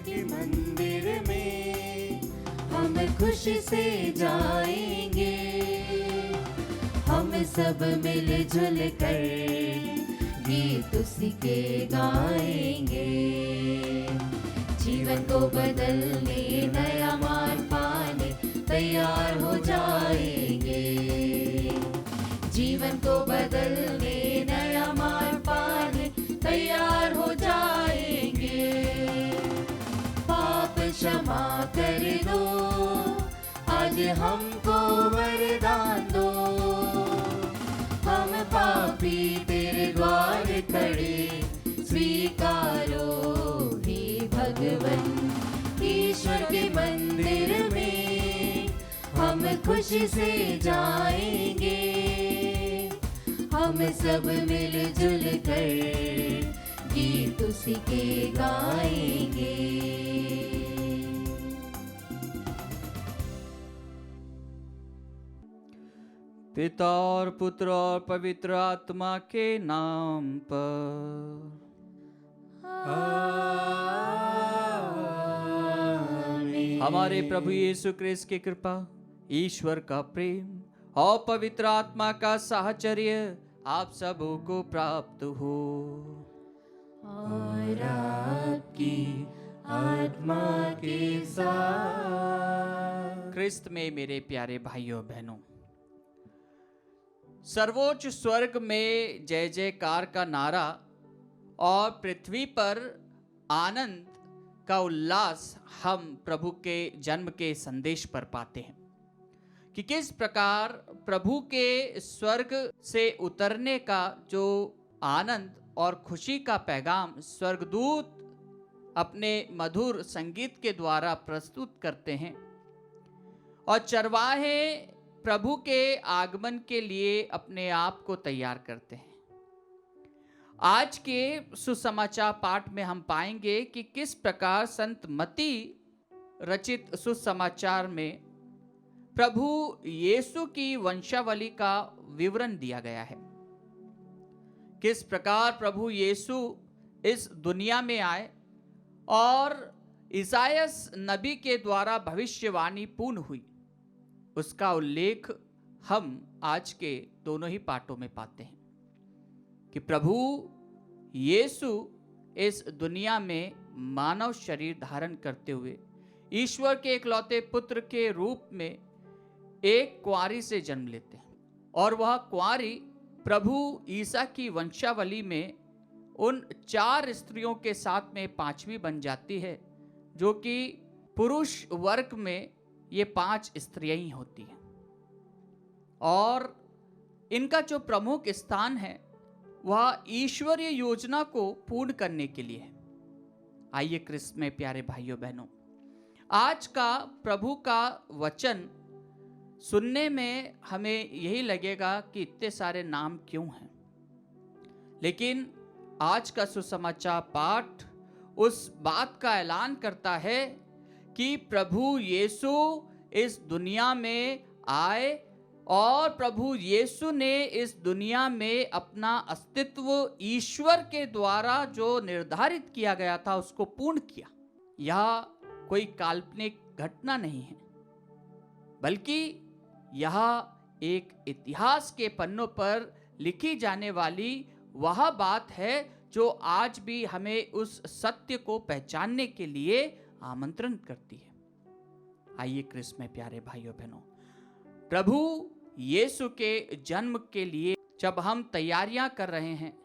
के मंदिर में हम खुशी से जाएंगे। हम सब मिलजुल कर गीत उसी के गाएंगे। जीवन को बदलने नया मार्ग पाने तैयार हो जाएंगे। जीवन को बदलने नया मार्ग पाने तैयार हो जाएंगे। पाप क्षमा कर दो, आज हमको वरदान दो। हम पापी तेरे द्वार खड़े, स्वीकारो हे भगवन। ईश्वर के मंदिर में हम खुशी से जाएंगे। हम सब मिलजुल कर गीत उसी के गाएंगे। पिता और पुत्र और पवित्र आत्मा के नाम पर आमीन। हमारे प्रभु यीशु क्रिस्त की कृपा, ईश्वर का प्रेम और पवित्र आत्मा का साहचर्य आप सबों को प्राप्त हो। और आपकी आत्मा के साथ। क्रिस्त में मेरे प्यारे भाइयों बहनों, सर्वोच्च स्वर्ग में जय जयकार का नारा और पृथ्वी पर आनंद का उल्लास हम प्रभु के जन्म के संदेश पर पाते हैं कि किस प्रकार प्रभु के स्वर्ग से उतरने का जो आनंद और खुशी का पैगाम स्वर्गदूत अपने मधुर संगीत के द्वारा प्रस्तुत करते हैं और चरवाहे प्रभु के आगमन के लिए अपने आप को तैयार करते हैं। आज के सुसमाचार पाठ में हम पाएंगे कि किस प्रकार संत मत्ती रचित सुसमाचार में प्रभु यीशु की वंशावली का विवरण दिया गया है। किस प्रकार प्रभु यीशु इस दुनिया में आए और इसायास नबी के द्वारा भविष्यवाणी पूर्ण हुई, उसका उल्लेख हम आज के दोनों ही पाठों में पाते हैं कि प्रभु यीशु इस दुनिया में मानव शरीर धारण करते हुए ईश्वर के इकलौते पुत्र के रूप में एक कुंवारी से जन्म लेते हैं और वह कुंवारी प्रभु ईसा की वंशावली में उन 4 स्त्रियों के साथ में 5वीं बन जाती है, जो कि पुरुष वर्ग में ये 5 स्त्रियां ही होती हैं और इनका जो प्रमुख स्थान है वह ईश्वरीय योजना को पूर्ण करने के लिए है। आइए क्रिस्त में प्यारे भाइयों बहनों, आज का प्रभु का वचन सुनने में हमें यही लगेगा कि इतने सारे नाम क्यों हैं, लेकिन आज का सुसमाचार पाठ उस बात का ऐलान करता है कि प्रभु यीशु इस दुनिया में आए और प्रभु यीशु ने इस दुनिया में अपना अस्तित्व ईश्वर के द्वारा जो निर्धारित किया गया था उसको पूर्ण किया। यह कोई काल्पनिक घटना नहीं है, बल्कि यह एक इतिहास के पन्नों पर लिखी जाने वाली वह बात है जो आज भी हमें उस सत्य को पहचानने के लिए आमंत्रण करती है। आइए क्रिस्त में प्यारे भाइयों बहनों, प्रभु यीशु के जन्म के लिए जब हम तैयारियां कर रहे हैं,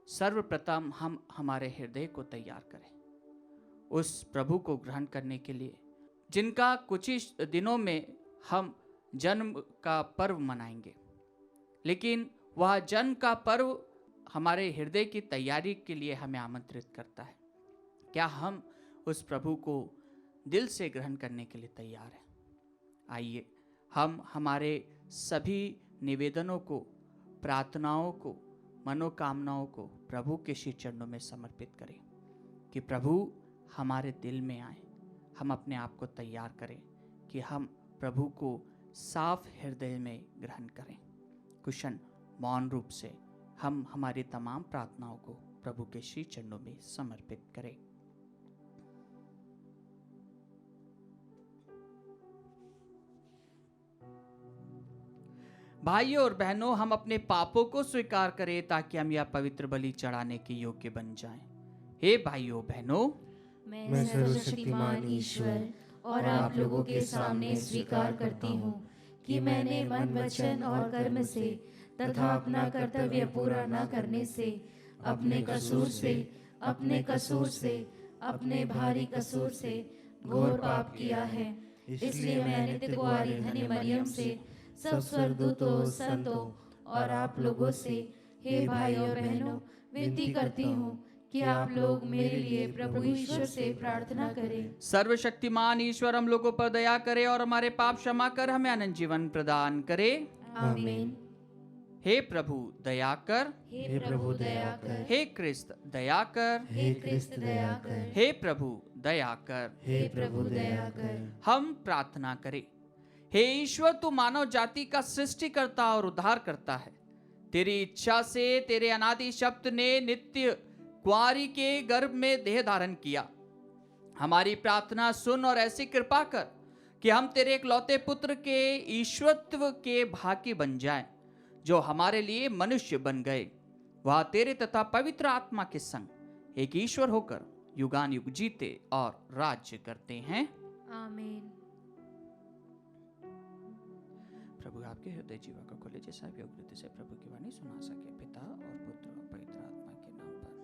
सर्वप्रथम हम हमारे हृदय को तैयार करें उस प्रभु को ग्रहण करने के लिए, जिनका कुछ ही दिनों में हम जन्म का पर्व मनाएंगे। लेकिन वह जन्म का पर्व हमारे हृदय की तैयारी के लिए हमें आमंत्रित करता है। क्या हम उस प्रभु को दिल से ग्रहण करने के लिए तैयार हैं? आइए हम हमारे सभी निवेदनों को, प्रार्थनाओं को, मनोकामनाओं को प्रभु के श्री चरणों में समर्पित करें कि प्रभु हमारे दिल में आए। हम अपने आप को तैयार करें कि हम प्रभु को साफ हृदय में ग्रहण करें। कुशन मौन रूप से हम हमारी तमाम प्रार्थनाओं को प्रभु के श्री चरणों में समर्पित करें। भाइयों और बहनों, हम अपने पापों को स्वीकार करें ताकि हम यह पवित्र बलि चढ़ाने के योग्य बन जाएं। हे भाइयों बहनों, मैं सर्वशक्तिमान ईश्वर और आप लोगों के सामने स्वीकार करती हूँ कि मैंने मन, वचन और कर्म से तथा अपना कर्तव्य पूरा न करने से, अपने कसूर से, अपने भारी कसूर से घोर पाप किया है। इसलिए मैं नित्य कुंवारी धन्य मरियम से, सब स्वर्गदूतों, संतों और आप लोगों से, हे भाइयों और बहनों, विनती करती हूँ कि आप लोग मेरे लिए प्रभु ईश्वर से प्रार्थना करें। सर्वशक्तिमान ईश्वर हम लोगों पर दया करे और हमारे पाप क्षमा कर हमें अनंत जीवन प्रदान करे। आमीन। हे प्रभु दया कर, हे प्रभु दया कर, हे क्रिस्त दया कर, हे क्रिस्त दया कर, हे प्रभु दया कर। हे प्रभु दया कर। हम प्रार्थना करें। हे ईश्वर, तू मानव जाति का सृष्टिकर्ता और उद्धार करता है। तेरी इच्छा से तेरे अनादि शब्द ने नित्य कुंवारी के गर्भ में देह धारण किया। हमारी प्रार्थना सुन और ऐसी कृपा कर कि हम तेरे इकलौते पुत्र के ईश्वरत्व के भागी बन जाएं, जो हमारे लिए मनुष्य बन गए। वह तेरे तथा पवित्र आत्मा के संग एक ईश्वर होकर युगान युग जीते और राज्य करते हैं। आमीन। प्रभु आपके हृदय जीवा को खोले, जैसा भी योग्यता से प्रभु की वाणी सुना सके। पिता और पुत्र और पवित्र आत्मा के नाम पर।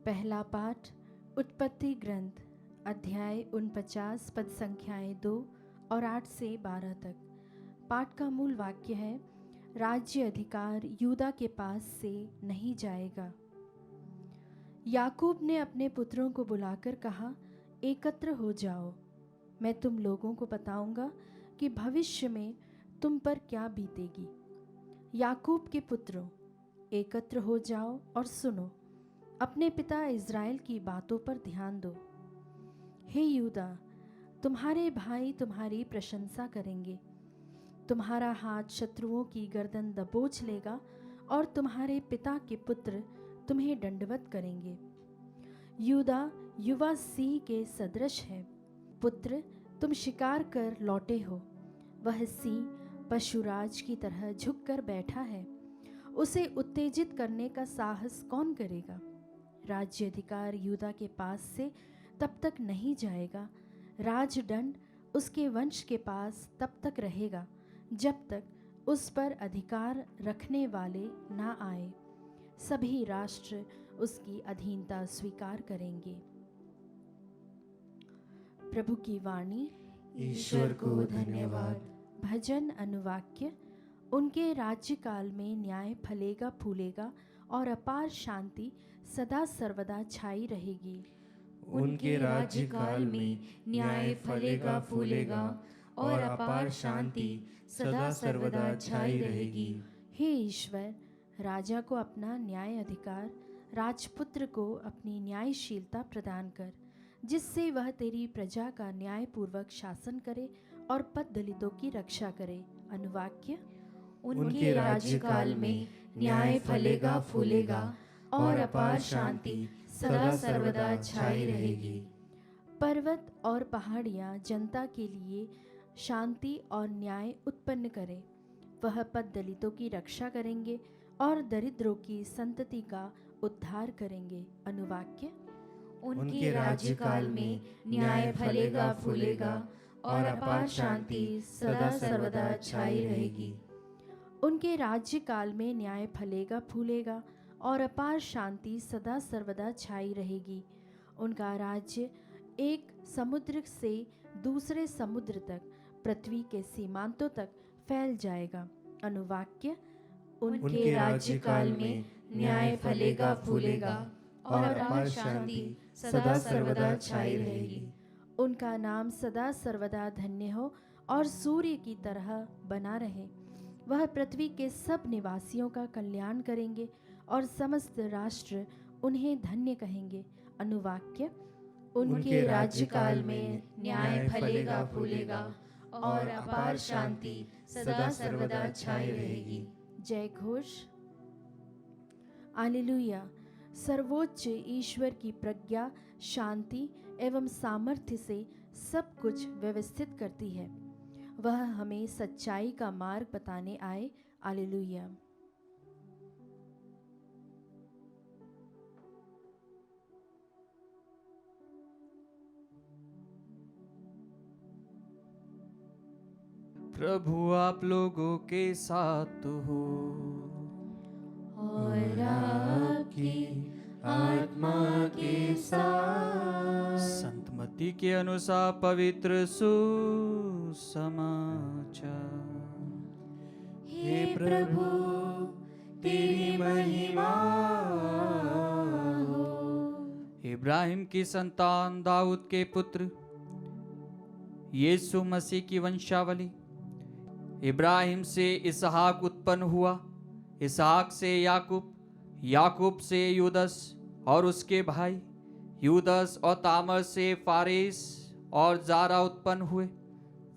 पहला पाठ उत्पत्ति ग्रंथ अध्याय 49 पद संख्याएं 2 और 8 से 12 तक। पाठ का मूल वाक्य है, राज्य अधिकार यूदा के पास से नहीं जाएगा। याकूब ने अपने पुत्रों को बुलाकर कहा, एकत्र हो जाओ, मैं तुम लोगों को बताऊंगा कि भविष्य में तुम पर क्या बीतेगी। याकूब के पुत्रों, एकत्र हो जाओ और सुनो, अपने पिता इज़राइल की बातों पर ध्यान दो। हे यूदा, तुम्हारे भाई तुम्हारी प्रशंसा करेंगे। तुम्हारा हाथ शत्रुओं की गर्दन दबोच लेगा और तुम्हारे पिता के पुत्र तुम्हें दंडवत करेंगे। यूदा युवा सिंह के सदृश है। पुत्र, तुम शिकार कर लौटे हो। वह सिंह पशुराज की तरह झुककर बैठा है। उसे उत्तेजित करने का साहस कौन करेगा? राज्य अधिकार यूदा के पास से तब तक नहीं जाएगा, राजदंड उसके वंश के पास तब तक रहेगा जब तक उस पर अधिकार रखने वाले ना आए। सभी राष्ट्र उसकी अधीनता स्वीकार करेंगे। प्रभु की वाणी। ईश्वर को धन्यवाद। भजन अनुवाक्य। उनके राज्यकाल में न्याय फलेगा फूलेगा और अपार शांति सदा सर्वदा छाई रहेगी। उनके राज्यकाल में न्याय फलेगा फूलेगा और अपार शांति सदा सर्वदा छाई रहेगी। हे ईश्वर, राजा को अपना न्याय अधिकार, राजपुत्र को अपनी न्यायशीलता प्रदान कर, जिससे वह तेरी प्रजा का न्यायपूर्वक शासन करे और पद दलितों की रक्षा करे। अनुवाक्य। उनके राज्यकाल में न्याय फलेगा फूलेगा और अपार शांति सदा सर्वदा छाई रहेगी। पर्वत और पहाड़ियाँ जनता के लिए शांति और न्याय उत्पन्न करें। वह पद दलितों की रक्षा करेंगे और दरिद्रों की संतति का उद्धार करेंगे। अनुवाक्य। उनके राज्यकाल में न्याय फलेगा फूलेगा और अपार शांति सदा सर्वदा छाई रहेगी। उनके राज्यकाल में न्याय फलेगा फूलेगा और अपार शांति सदा सर्वदा छाई रहेगी। उनका राज्य एक समुद्र से दूसरे समुद्र तक, पृथ्वी के सीमांतों तक फैल जाएगा। अनुवाक्य। उनके राज्यकाल में न्याय फलेगा फूलेगा और अपार शांति सदा सर्वदा छाई रहेगी। उनका नाम सदा सर्वदा धन्य हो और सूर्य की तरह बना रहे। वह पृथ्वी के सब निवासियों का कल्याण करेंगे और समस्त राष्ट्र उन्हें धन्य कहेंगे। अनुवाक्य। उनके राज्यकाल में न्याय फलेगा फूलेगा और अपार शांति सदा सर्वदा छाई रहेगी। जय घोष। हालेलुया। सर्वोच्च ईश्वर की प्रज्ञा, शांति एवं सामर्थ्य से सब कुछ व्यवस्थित करती है। वह हमें सच्चाई का मार्ग बताने आए। हालेलुया। प्रभु आप लोगों के साथ हो और आपकी आत्मा के साथ। संत मत्ती के अनुसार पवित्र सुसमाचार। हे प्रभु तेरी महिमा हो। इब्राहिम की संतान दाऊद के पुत्र यीशु मसीह की वंशावली। इब्राहिम से इसहाक उत्पन्न हुआ, इसहाक से याकूब, याकूब से यूदस और उसके भाई, यूदस और तामर से फारेस और जारा उत्पन्न हुए,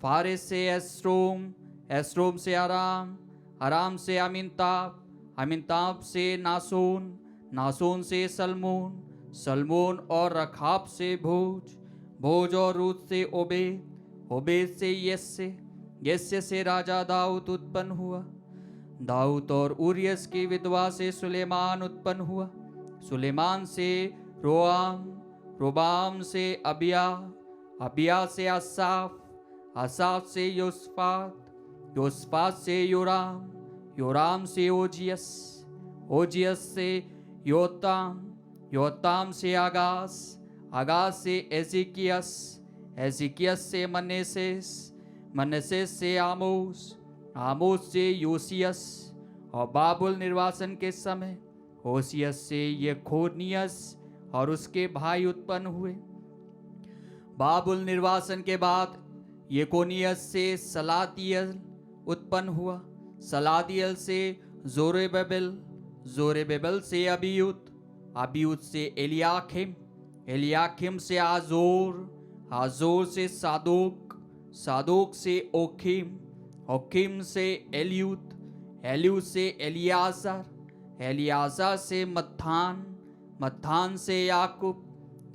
फारेस से एस्रोम, एस्रोम से आराम, आराम से अमिनताब, अमिनताब से नासोन, नासोन से सलमोन, सलमोन और रखाब से भोज, भोज और रूत से ओबेद, ओबेद से यस्से, यस्से से राजा दाऊद उत्पन्न हुआ। दाऊद और उरियस की विधवा से सुलेमान उत्पन्न हुआ, सुलेमान से रोआम, रोबाम से अबिया, अबिया से असाफ, असाफ से योसफात, योसफात से योराम, योराम से ओजियस, ओजियस से योताम, योताम से आगास, आगास से एजिकियस, एजिकियस से मनसेस, मनसेस से आमोस, आमोस से योसियस और बाबुल निर्वासन के समय होसियस से यखोनियस और उसके भाई उत्पन्न हुए। बाबुल निर्वासन के बाद यकोनियस से सलातियल उत्पन्न हुआ, सलातियल से जोरेबेबेल, जोरेबेबेल से अबियूद, अबियूद से एलियाखिम, एलियाखिम से आजोर, आजोर से सादोक, सादोक से ओखिम, ओखिम से एलियूद, एलियूद से एलियाजर, एलियाजर से मत्थान, मत्थान से याकूब,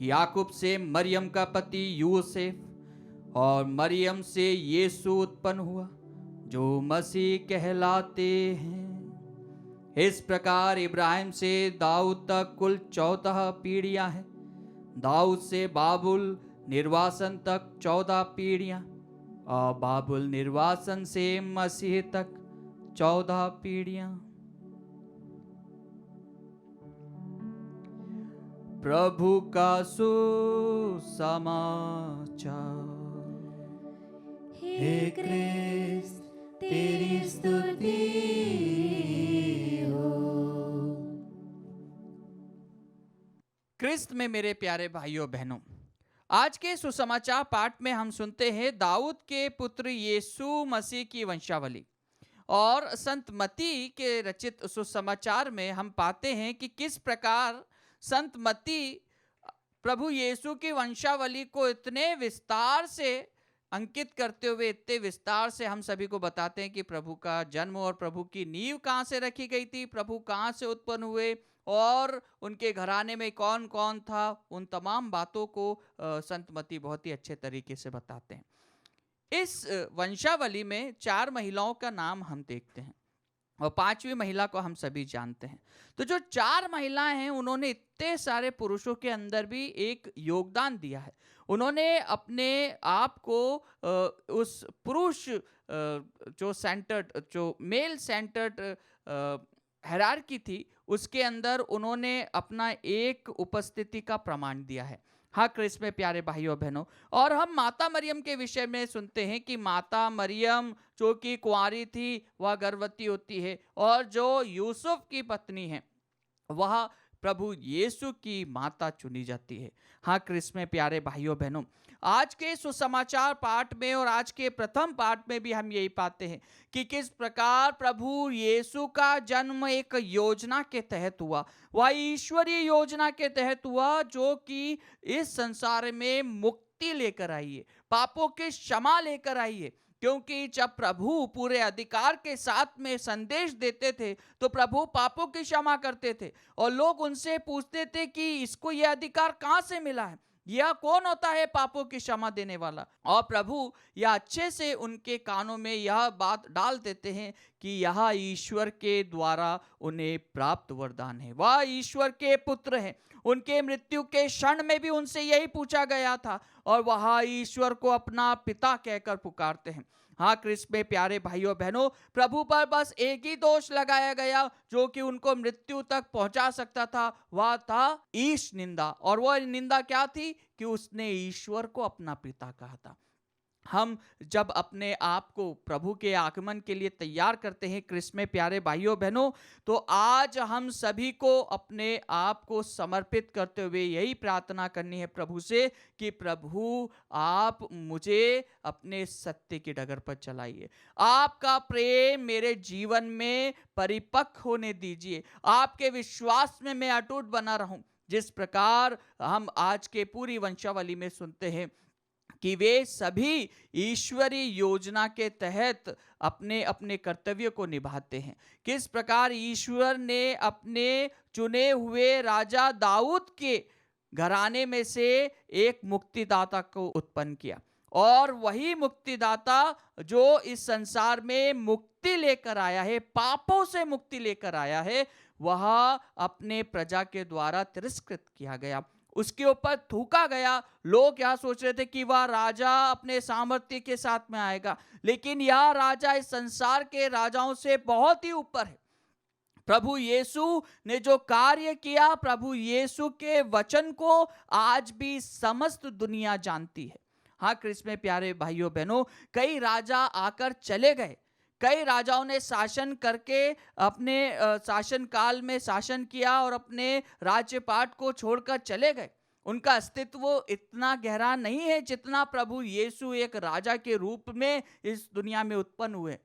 याकूब से मरियम का पति यूसुफ और मरियम से यीशु उत्पन्न हुआ जो मसीह कहलाते हैं। इस प्रकार इब्राहिम से दाऊद तक कुल 14 पीढ़ियां हैं, दाऊद से बाबुल निर्वासन तक 14 पीढ़ियां और बाबुल निर्वासन से मसीह तक 14 पीढ़ियां। प्रभु का सुसमाचार। हे क्रिस्त तेरी स्तुति हो। क्रिस्त में मेरे प्यारे भाइयों बहनों, आज के सुसमाचार पाठ में हम सुनते हैं दाऊद के पुत्र यीशु मसीह की वंशावली। और संत मत्ती के रचित सुसमाचार में हम पाते हैं कि किस प्रकार संत मत्ती प्रभु यीशु की वंशावली को इतने विस्तार से अंकित करते हुए, इतने विस्तार से हम सभी को बताते हैं कि प्रभु का जन्म और प्रभु की नींव कहाँ से रखी गई थी, प्रभु कहाँ से उत्पन्न हुए और उनके घराने में कौन कौन था, उन तमाम बातों को संत मत्ती बहुत ही अच्छे तरीके से बताते हैं। इस वंशावली में 4 महिलाओं का नाम हम देखते हैं और 5वीं महिला को हम सभी जानते हैं। तो जो 4 महिलाएं हैं उन्होंने इतने सारे पुरुषों के अंदर भी एक योगदान दिया है। उन्होंने अपने आप को उस पुरुष जो सेंटर्ड, जो मेल सेंटर्ड हायरार्की थी उसके अंदर उन्होंने अपना एक उपस्थिति का प्रमाण दिया है। हाँ क्रिस्त में प्यारे भाइयों बहनों, और हम माता मरियम के विषय में सुनते हैं कि माता मरियम जो कि कुंवारी थी वह गर्भवती होती है और जो यूसुफ की पत्नी है वह प्रभु यीशु की माता चुनी जाती है। हाँ क्रिस्त में प्यारे भाइयों बहनों, आज के सुसमाचार पाठ में और आज के प्रथम पाठ में भी हम यही पाते हैं कि किस प्रकार प्रभु यीशु का जन्म एक योजना के तहत हुआ, वह ईश्वरीय योजना के तहत हुआ जो कि इस संसार में मुक्ति लेकर आई है, पापों की क्षमा लेकर आई है। क्योंकि जब प्रभु पूरे अधिकार के साथ में संदेश देते थे तो प्रभु पापों की क्षमा करते थे और लोग उनसे पूछते थे कि इसको यह अधिकार कहाँ से मिला है। यह कौन होता है पापों की क्षमा देने वाला। और प्रभु यह अच्छे से उनके कानों में यह बात डाल देते हैं कि यह ईश्वर के द्वारा उन्हें प्राप्त वरदान है, वह ईश्वर के पुत्र हैं। उनके मृत्यु के क्षण में भी उनसे यही पूछा गया था और वह ईश्वर को अपना पिता कहकर पुकारते हैं। हाँ क्रिस्त में प्यारे भाइयों बहनों, प्रभु पर बस एक ही दोष लगाया गया जो कि उनको मृत्यु तक पहुंचा सकता था, वह था ईश निंदा। और वह निंदा क्या थी कि उसने ईश्वर को अपना पिता कहा था। हम जब अपने आप को प्रभु के आगमन के लिए तैयार करते हैं क्रिस्त में प्यारे भाइयों बहनों, तो आज हम सभी को अपने आप को समर्पित करते हुए यही प्रार्थना करनी है प्रभु से कि प्रभु आप मुझे अपने सत्य की डगर पर चलाइए, आपका प्रेम मेरे जीवन में परिपक्व होने दीजिए, आपके विश्वास में मैं अटूट बना रहूं। जिस प्रकार हम आज के पूरी वंशावली में सुनते हैं कि वे सभी ईश्वरीय योजना के तहत अपने अपने कर्तव्य को निभाते हैं। किस प्रकार ईश्वर ने अपने चुने हुए राजा दाऊद के घराने में से एक मुक्तिदाता को उत्पन्न किया, और वही मुक्तिदाता जो इस संसार में मुक्ति लेकर आया है, पापों से मुक्ति लेकर आया है, वह अपने प्रजा के द्वारा तिरस्कृत किया गया, उसके ऊपर थूका गया। लोग यह सोच रहे थे कि वह राजा अपने सामर्थ्य के साथ में आएगा, लेकिन यह राजा इस संसार के राजाओं से बहुत ही ऊपर है। प्रभु यीशु ने जो कार्य किया, प्रभु यीशु के वचन को आज भी समस्त दुनिया जानती है। हाँ क्रिस्त में प्यारे भाइयों बहनों, कई राजा आकर चले गए, कई राजाओं ने शासन करके अपने शासन काल में शासन किया और अपने राज्यपाट को छोड़कर चले गए। उनका अस्तित्व इतना गहरा नहीं है जितना प्रभु यीशु एक राजा के रूप में इस दुनिया में उत्पन्न हुए।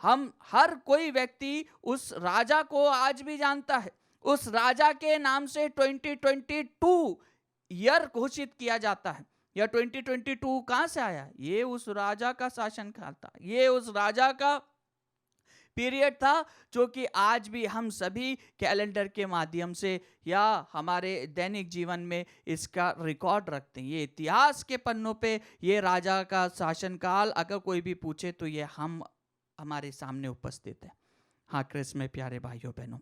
हम हर कोई व्यक्ति उस राजा को आज भी जानता है। उस राजा के नाम से 2022 ईयर घोषित किया जाता है। यह 2022 कहां से आया? ये उस राजा का शासन काल था, ये उस राजा का पीरियड था जो कि आज भी हम सभी कैलेंडर के माध्यम से या हमारे दैनिक जीवन में इसका रिकॉर्ड रखते हैं। ये इतिहास के पन्नों पे ये राजा का शासनकाल अगर कोई भी पूछे तो ये हमारे सामने उपस्थित है। हाँ क्रिस्त में प्यारे भाइयों बहनों,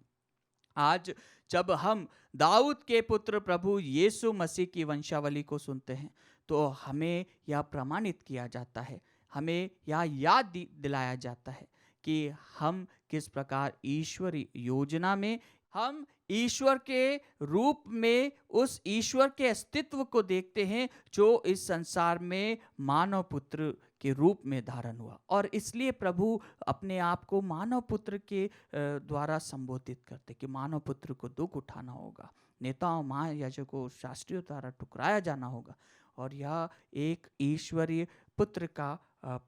आज जब हम दाऊद के पुत्र प्रभु यीशु मसीह की वंशावली को सुनते हैं तो हमें यह प्रमाणित किया जाता है, हमें यह याद दिलाया जाता है कि हम किस प्रकार ईश्वरी योजना में, हम ईश्वर के रूप में उस ईश्वर के अस्तित्व को देखते हैं जो इस संसार में मानव पुत्र के रूप में धारण हुआ। और इसलिए प्रभु अपने आप को मानव पुत्र के द्वारा संबोधित करते कि मानव पुत्र को दुख उठाना होगा, नेताओं महायाजकों शास्त्रियों द्वारा ठुकराया जाना होगा। और यह एक ईश्वरीय पुत्र का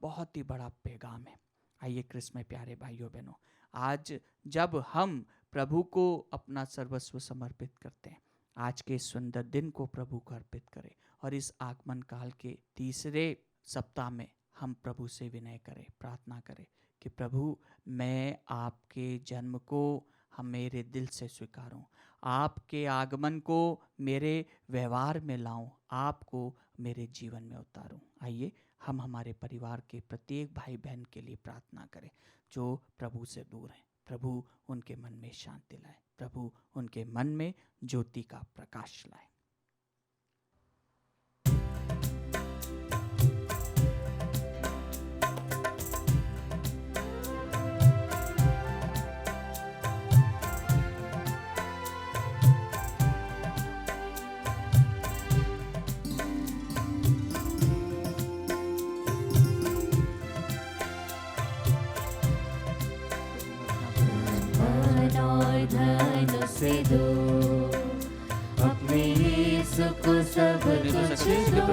बहुत ही बड़ा पैगाम है। आइए क्रिस्त में प्यारे भाइयों बहनों, आज जब हम प्रभु को अपना सर्वस्व समर्पित करते हैं, आज के सुंदर दिन को प्रभु को अर्पित करें और इस आगमन काल के तीसरे सप्ताह में हम प्रभु से विनय करें, प्रार्थना करें कि प्रभु मैं आपके जन्म को मेरे दिल से स्वीकारूं, आपके आगमन को मेरे व्यवहार में लाऊं, आपको मेरे जीवन में उतारूं। आइए हम हमारे परिवार के प्रत्येक भाई बहन के लिए प्रार्थना करें जो प्रभु से दूर हैं। प्रभु उनके मन में शांति लाए, प्रभु उनके मन में ज्योति का प्रकाश लाए। धन से दो अपने यीशु को सब कुछ दो,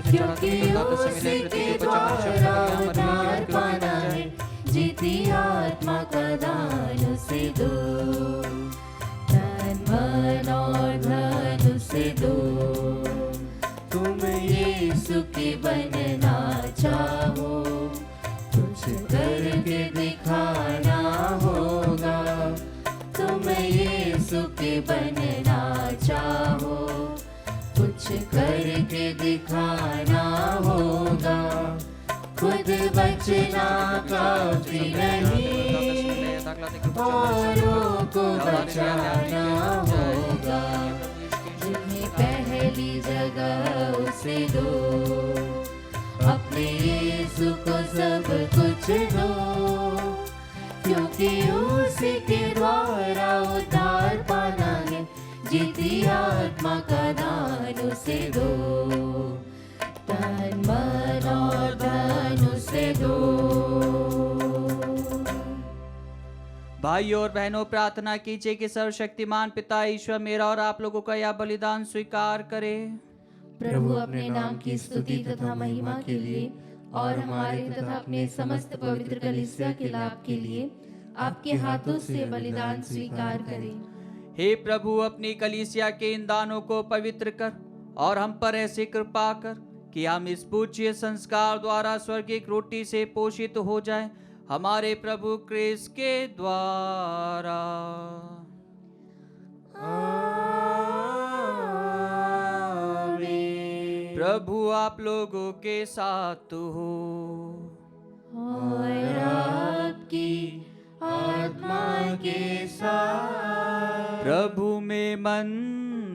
क्योंकि उसी के द्वारा उद्धार पाना है, जीती आत्मा का दान उसे दो। तन मन और धन उसे दो, तुम यीशु के बनना चाहो, कुछ करके दिखाना होगा। तुम यीशु के बनना चाहो, कुछ दिखाना होगा, खुद बचना काफी नहीं, औरों को बचाना होगा। जिन्हें पहली जगह उसे दो, अपने यीशु को सब कुछ दो, क्योंकि उसी के द्वारा उद्धार पाना है। जीती आत्मा का दान उसे दो, तन मन और धन उसे दो। भाइयों और बहनों, प्रार्थना कीजिए कि सर्वशक्तिमान पिता ईश्वर मेरा और आप लोगों का यह बलिदान स्वीकार करे। प्रभु अपने नाम की स्तुति तथा महिमा के लिए और हमारे तथा अपने समस्त पवित्र कलीसिया के लाभ के लिए आपके हाथों से बलिदान स्वीकार करें। हे प्रभु, अपनी कलीसिया के इन दानों को पवित्र कर और हम पर ऐसी कृपा कर कि हम इस पूज्य संस्कार द्वारा स्वर्गीय रोटी से पोषित हो जाएं, हमारे प्रभु क्रिस्त के द्वारा। प्रभु आप लोगों के साथ हो और आपकी आत्मा के साथ। प्रभु में मन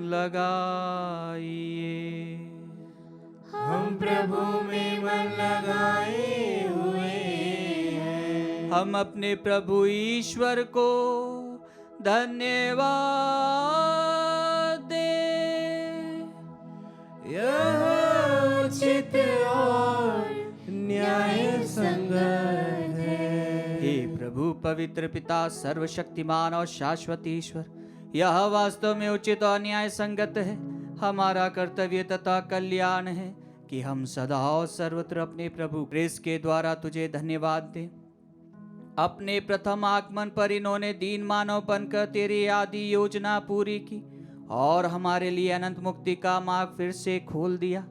लगाइए। हम प्रभु में मन लगाए हुए हैं। हम अपने प्रभु ईश्वर को धन्यवाद दें। यह उचित और न्याय संगत है। हे प्रभु पवित्र पिता, सर्वशक्तिमान और शाश्वत ईश्वर, यह वास्तव में उचित और न्याय संगत है, हमारा कर्तव्य तथा कल्याण है कि हम सदा और सर्वत्र अपने प्रभु क्रिस्त के द्वारा तुझे धन्यवाद दें। अपने प्रथम आगमन पर इन्होंने दीन मानव बनकर तेरी आदि योजना पूरी की और हमारे लिए अनंत मुक्ति का मार्ग फिर से खोल दिया।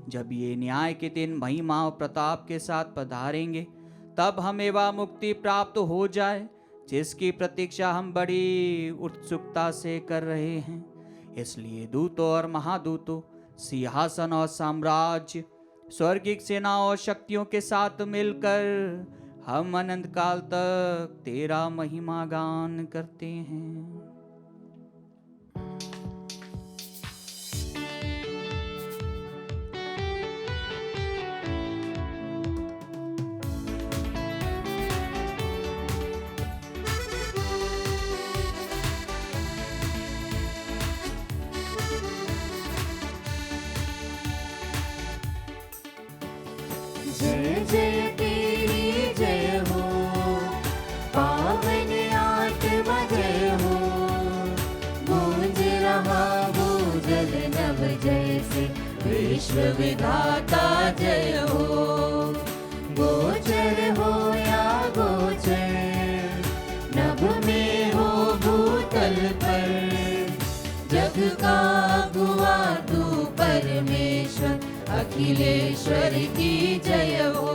जब ये न्याय के दिन महिमा और प्रताप के साथ पधारेंगे, तब हमें वह मुक्ति प्राप्त हो जाए जिसकी प्रतीक्षा हम बड़ी उत्सुकता से कर रहे हैं। इसलिए दूतों और महादूतों, सिंहासन और साम्राज्य, स्वर्गिक सेनाओं और शक्तियों के साथ मिलकर हम अनंत काल तक तेरा महिमा गान करते हैं। जय जय तेरी जय हो, पावन आत्मा जय हो। गूंज रहा भूजल नभ जैसे, विश्व विधाता जय हो। गोचर हो या गोचर, नभ में हो भूतल पर, जग का गुआ तू परमेश्वर, अखिलेश्वर की जय हो।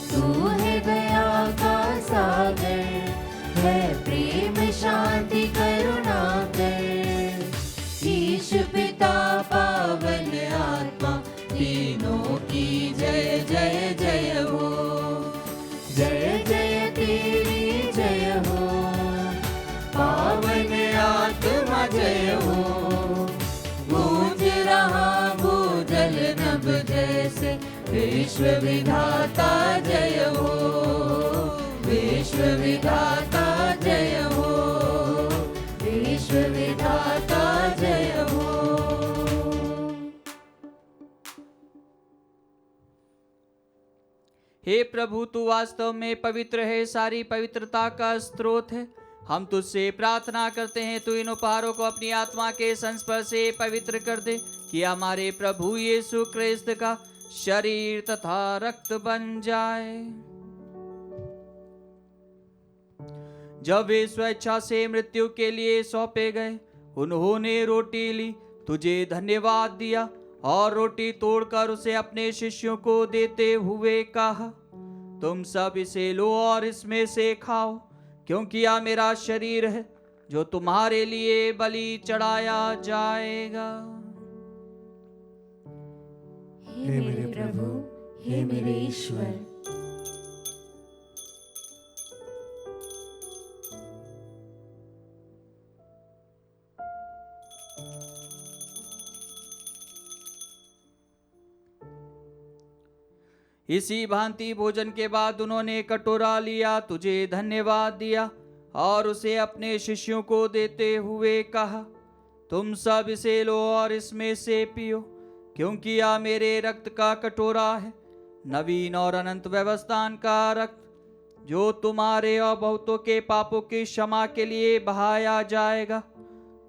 तू है दया का सागर, है प्रेम शांति करुणा कर। ईश पिता पावन आत्मा, तीनों की जय जय जय हो। जय जय तेरी जय हो, पावन आत्मा जय हो। गूंज रहा भूजल नभ जैसे, विश्व विधाता जय हो। विश्व विधाता जय हो, विश्व विधाता जय हो। हे प्रभु, तू वास्तव में पवित्र है, सारी पवित्रता का स्रोत है। हम तुझसे प्रार्थना करते हैं, तू इन उपहारों को अपनी आत्मा के संस्पर्श से पवित्र कर दे, कि हमारे प्रभु यीशु क्रिस्त का शरीर तथा रक्त बन जाए। जब वे स्वेच्छा से मृत्यु के लिए सौंपे गए, उन्होंने रोटी ली, तुझे धन्यवाद दिया और रोटी तोड़कर उसे अपने शिष्यों को देते हुए कहा, तुम सब इसे लो और इसमें से खाओ, क्योंकि यह मेरा शरीर है जो तुम्हारे लिए बलि चढ़ाया जाएगा। हे मेरे ईश्वर। इसी भांति भोजन के बाद उन्होंने कटोरा लिया, तुझे धन्यवाद दिया और उसे अपने शिष्यों को देते हुए कहा, तुम सब इसे लो और इसमें से पियो, क्योंकि यह मेरे रक्त का कटोरा है, नवीन और अनंत व्यवस्थान का रक्त, जो तुम्हारे और बहुतों के पापों की क्षमा के लिए बहाया जाएगा।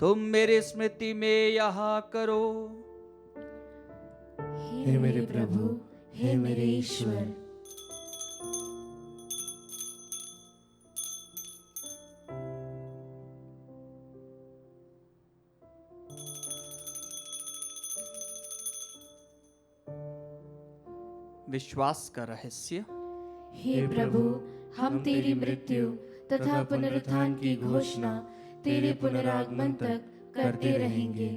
तुम मेरी स्मृति में यह करो। हे मेरे प्रभु, हे मेरे ईश्वर। विश्वास का रहस्य। हे प्रभु, हम तेरी मृत्यु तथा पुनरुत्थान की घोषणा तेरे पुनरागमन तक करते रहेंगे।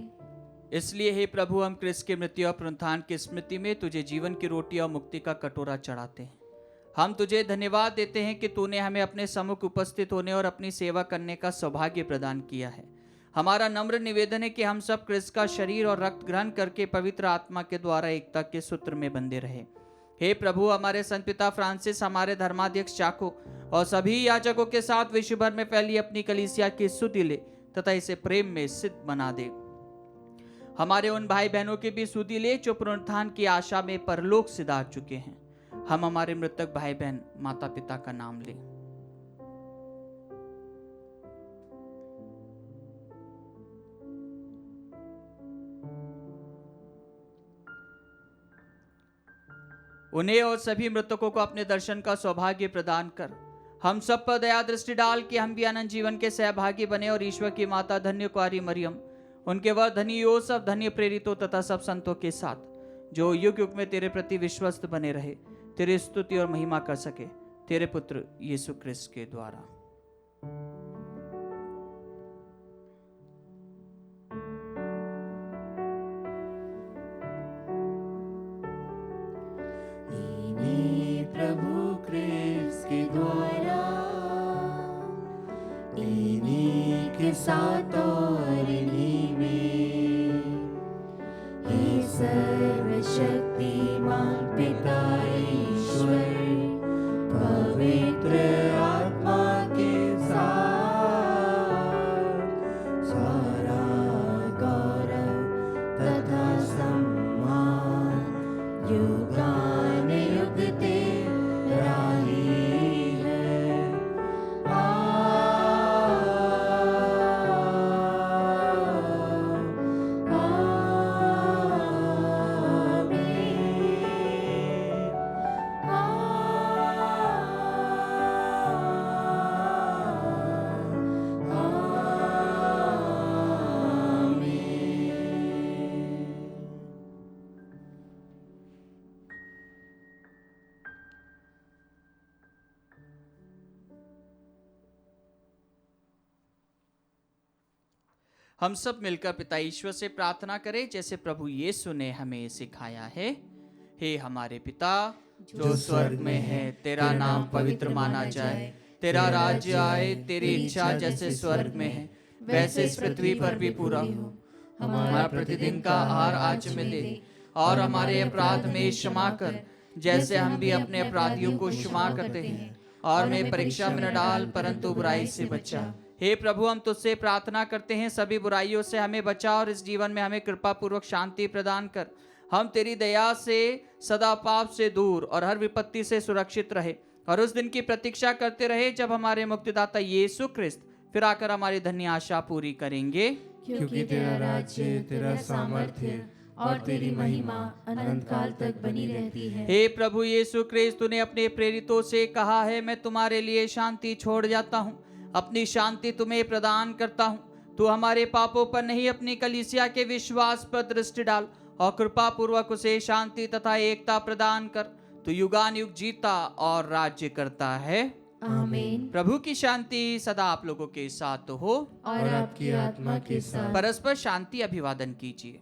इसलिए हे प्रभु, हम क्रिस्त की मृत्यु और पुनरुत्थान की स्मृति में तुझे जीवन की रोटी और मुक्ति का कटोरा चढ़ाते हैं। हम तुझे धन्यवाद देते हैं कि तूने हमें अपने सम्मुख उपस्थित होने और अपनी सेवा करने का सौभाग्य प्रदान किया है। हमारा नम्र निवेदन है कि हम सब क्रिस्त का शरीर और रक्त ग्रहण करके पवित्र आत्मा के द्वारा एकता के सूत्र में बंधे रहे। हे प्रभु, हमारे संत पिता फ्रांसिस, हमारे धर्माध्यक्ष चाको और सभी याजकों के साथ विश्व भर में फैली अपनी कलीसिया की स्तुति ले तथा इसे प्रेम में सिद्ध बना दे। हमारे उन भाई बहनों की भी स्तुति ले जो पुनरुत्थान की आशा में परलोक सिधार चुके हैं। हम हमारे मृतक भाई बहन, माता पिता का नाम लें। उन्हें और सभी मृतकों को अपने दर्शन का सौभाग्य प्रदान कर हम सब पर दया दृष्टि डाल के हम भी अनंत जीवन के सहभागी बने और ईश्वर की माता धन्य कुआरी मरियम, उनके वर धनी योसेफ, धन्य प्रेरितों तथा सब संतों के साथ जो युग युग में तेरे प्रति विश्वस्त बने रहे, तेरी स्तुति और महिमा कर सके, तेरे पुत्र यीशु क्रिस्त के द्वारा। प्रभु क्रिस्त के द्वारा, इन्हीं के साथ और इन्हीं में, हे सर्वशक्तिमान पिता ईश्वर, पवित्र आत्मा के साथ सारा गौरव तथा सम्मान युगान युग तेरा ही है। हम सब मिलकर पिता ईश्वर से प्रार्थना करें जैसे प्रभु यीशु ने हमें सिखाया है। हे हमारे पिता जो स्वर्ग में है, तेरा नाम पवित्र माना जाए, तेरा राज्य आए, तेरी इच्छा जैसे स्वर्ग में है वैसे इस पृथ्वी पर भी पूरा हो। हमारा प्रतिदिन का आहार आज हमें दे और हमारे अपराध में क्षमा कर जैसे हम भी अपने अपराधियों को क्षमा करते हैं, और हमें परीक्षा में न डाल परंतु बुराई से बचा। हे प्रभु, हम तुझसे प्रार्थना करते हैं सभी बुराइयों से हमें बचा और इस जीवन में हमें कृपा पूर्वक शांति प्रदान कर। हम तेरी दया से सदा पाप से दूर और हर विपत्ति से सुरक्षित रहे और उस दिन की प्रतीक्षा करते रहे जब हमारे मुक्तिदाता यीशु क्रिस्त फिर आकर हमारी धन्य आशा पूरी करेंगे। क्योंकि तेरा राज्य, तेरा सामर्थ्य और तेरी महिमा अनंत काल तक बनी रहती है। हे प्रभु यीशु क्रिस्त, तूने अपने प्रेरितों से कहा है, मैं तुम्हारे लिए शांति छोड़ जाता हूँ, अपनी शांति तुम्हें प्रदान करता हूँ। तू हमारे पापों पर नहीं अपनी कलीसिया के विश्वास पर दृष्टि डाल और कृपा पूर्वक उसे शांति तथा एकता प्रदान कर। तू युगान युग जीता और राज्य करता है। आमीन। प्रभु की शांति सदा आप लोगों के साथ हो और आपकी आत्मा के साथ। परस्पर शांति अभिवादन कीजिए।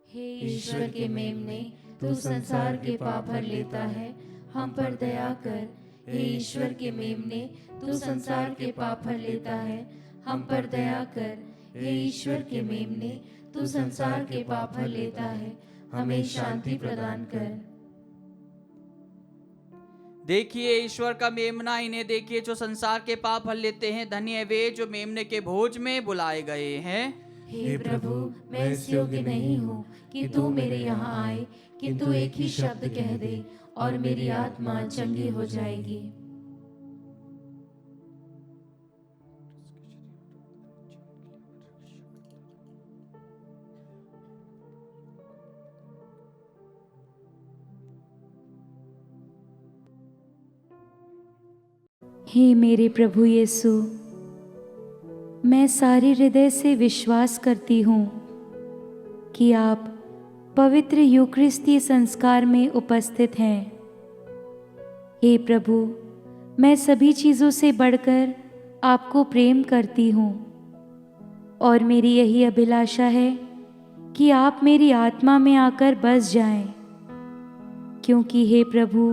हे ईश्वर के मेमने, तू संसार के पाप हर लेता है, हम पर दया कर। हे ईश्वर के मेमने, तू संसार के पाप हर लेता है, हम पर दया कर। हे ईश्वर के मेमने, तू संसार के पाप हर लेता है, हमें शांति प्रदान कर। देखिए ईश्वर का मेमना, इन्हें देखिए जो संसार के पाप हर लेते हैं। धन्य वे जो मेमने के भोज में बुलाए गए हैं। हे प्रभु, मैं इस योग्य नहीं हूँ कि तू मेरे यहाँ आए, किंतु एक ही शब्द कह दे और मेरी आत्मा चंगी हो जाएगी। हे मेरे प्रभु यीशु, मैं सारे हृदय से विश्वास करती हूँ कि आप पवित्र यूकरिस्ती संस्कार में उपस्थित हैं। हे प्रभु, मैं सभी चीज़ों से बढ़कर आपको प्रेम करती हूँ और मेरी यही अभिलाषा है कि आप मेरी आत्मा में आकर बस जाएं, क्योंकि हे प्रभु,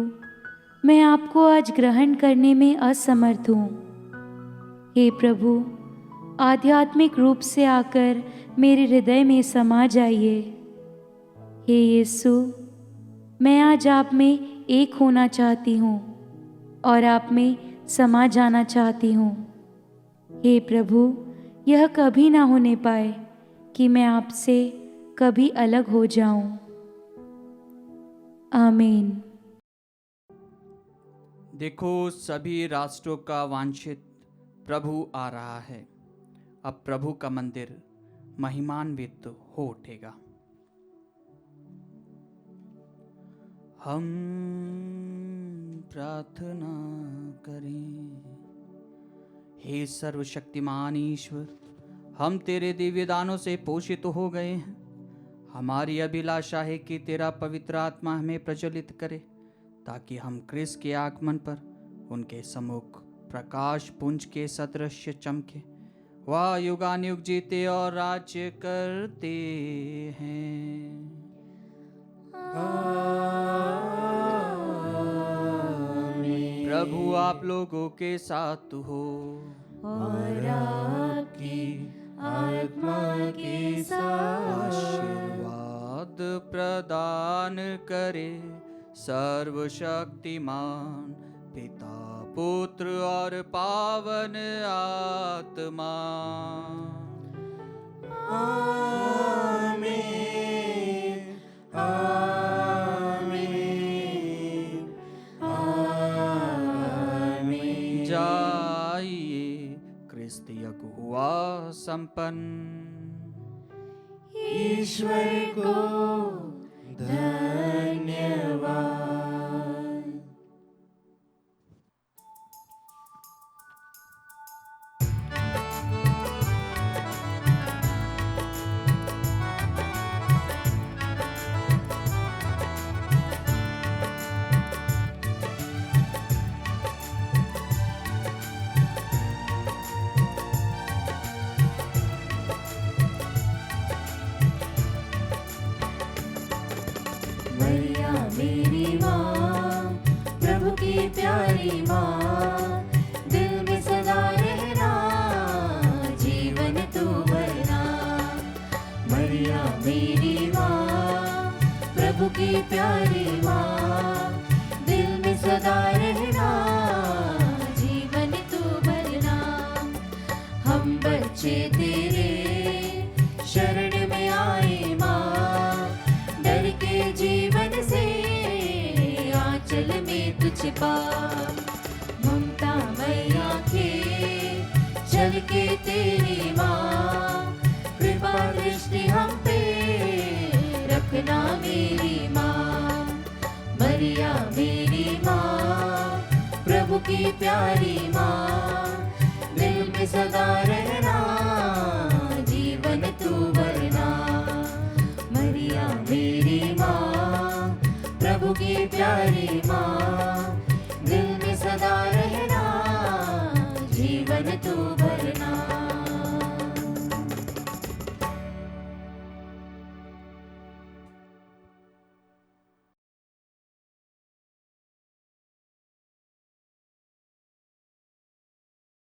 मैं आपको आज ग्रहण करने में असमर्थ हूँ। हे प्रभु, आध्यात्मिक रूप से आकर मेरे हृदय में समा जाइए। हे यीशु, मैं आज आप में एक होना चाहती हूँ और आप में समा जाना चाहती हूँ। हे प्रभु, यह कभी ना होने पाए कि मैं आपसे कभी अलग हो जाऊं। आमीन। देखो सभी राष्ट्रों का वांछित प्रभु आ रहा है। अब प्रभु का मंदिर महिमान्वित हो उठेगा। हम प्रार्थना करें। हे सर्वशक्तिमान ईश्वर, हम तेरे दिव्य दानों से पोषित हो गए हैं। हमारी अभिलाषा है कि तेरा पवित्र आत्मा हमें प्रज्वलित करे, ताकि हम क्रिस्त के आगमन पर उनके सम्मुख प्रकाश पुंज के सदृश चमके। वह युगानुयुग जीते और राज्य करते हैं। प्रभु आप लोगों के साथ हो और आपकी आत्मा के साथ। आशीर्वाद प्रदान करे सर्वशक्तिमान पिता, पुत्र और पावन आत्मा। आमीन, आमीन, आमीन। जाइए, क्रिस्त यज्ञ हुआ संपन्न। ईश्वर को धन्यवाद। मैया मेरी माँ, प्रभु की प्यारी माँ, दिल में सदा रहना, जीवन तू भरना। मैया मेरी माँ, प्रभु की प्यारी माँ, दिल में सदा रहना, जीवन तू भरना। हम बच्चे तेरे शरण में आए माँ, डर के जीवन से आंचल में तू छिपा। ममता मैया के चल के तेरी माँ, कृपा दृष्टि हम पे रखना मेरी माँ। मरिया मेरी माँ, प्रभु की प्यारी माँ, दिल में सदा रहना, जीवन तू भरना। मरिया मेरी माँ, प्रभु की प्यारी माँ,